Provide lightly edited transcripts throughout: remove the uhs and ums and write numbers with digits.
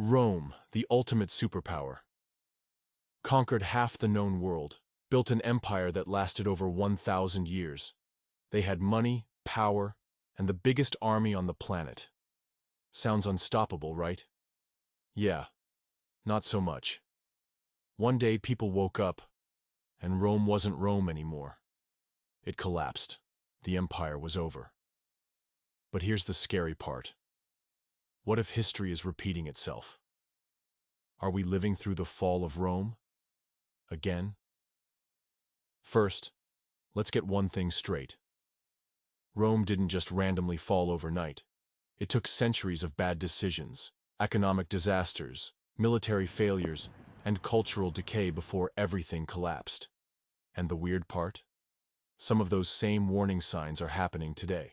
Rome, the ultimate superpower, conquered half the known world, built an empire that lasted over 1,000 years. They had money, power, and the biggest army on the planet. Sounds unstoppable, right? Yeah, not so much. One day people woke up, and Rome wasn't Rome anymore. It collapsed. The empire was over. But here's the scary part. What if history is repeating itself? Are we living through the fall of Rome? Again? First, let's get one thing straight. Rome didn't just randomly fall overnight. It took centuries of bad decisions, economic disasters, military failures, and cultural decay before everything collapsed. And the weird part? Some of those same warning signs are happening today.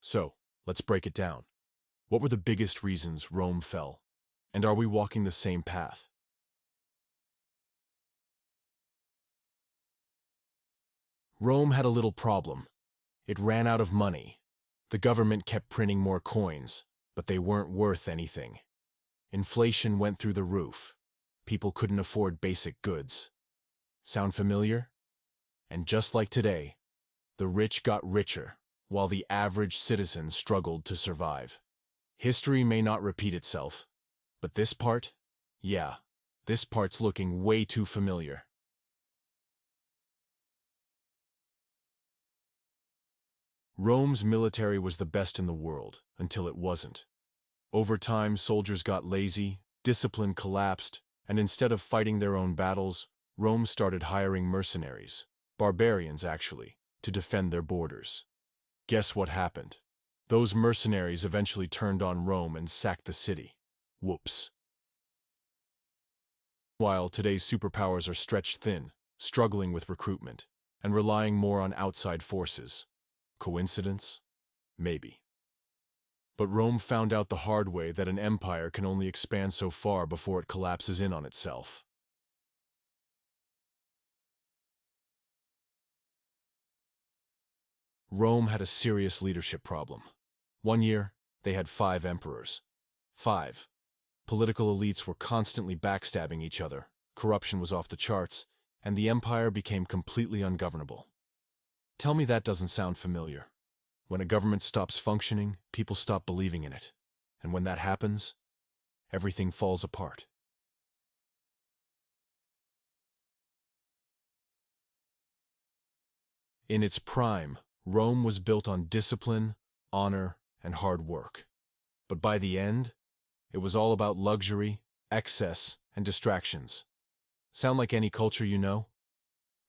So, let's break it down. What were the biggest reasons Rome fell? And are we walking the same path? Rome had a little problem. It ran out of money. The government kept printing more coins, but they weren't worth anything. Inflation went through the roof. People couldn't afford basic goods. Sound familiar? And just like today, the rich got richer, while the average citizen struggled to survive. History may not repeat itself, but this part? Yeah, this part's looking way too familiar. Rome's military was the best in the world, until it wasn't. Over time, soldiers got lazy, discipline collapsed, and instead of fighting their own battles, Rome started hiring mercenaries, barbarians actually, to defend their borders. Guess what happened? Those mercenaries eventually turned on Rome and sacked the city. Whoops. While today's superpowers are stretched thin, struggling with recruitment, and relying more on outside forces. Coincidence? Maybe. But Rome found out the hard way that an empire can only expand so far before it collapses in on itself. Rome had a serious leadership problem. One year, they had 5 emperors. 5. Political elites were constantly backstabbing each other, corruption was off the charts, and the empire became completely ungovernable. Tell me that doesn't sound familiar. When a government stops functioning, people stop believing in it. And when that happens, everything falls apart. In its prime, Rome was built on discipline, honor, and hard work. But by the end, it was all about luxury, excess, and distractions. Sound like any culture you know?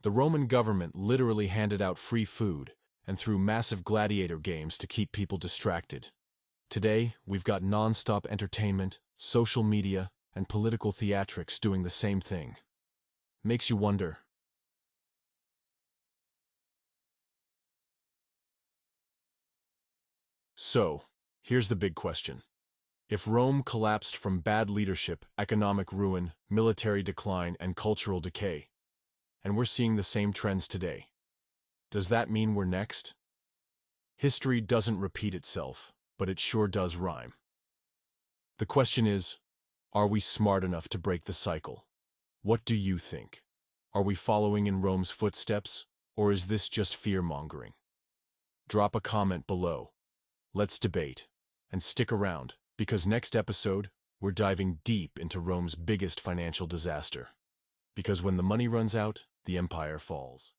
The Roman government literally handed out free food and threw massive gladiator games to keep people distracted. Today, we've got non-stop entertainment, social media, and political theatrics doing the same thing. Makes you wonder. So, here's the big question. If Rome collapsed from bad leadership, economic ruin, military decline, and cultural decay, and we're seeing the same trends today, does that mean we're next? History doesn't repeat itself, but it sure does rhyme. The question is, are we smart enough to break the cycle? What do you think? Are we following in Rome's footsteps, or is this just fear-mongering? Drop a comment below. Let's debate. And stick around, because next episode, we're diving deep into Rome's biggest financial disaster. Because when the money runs out, the empire falls.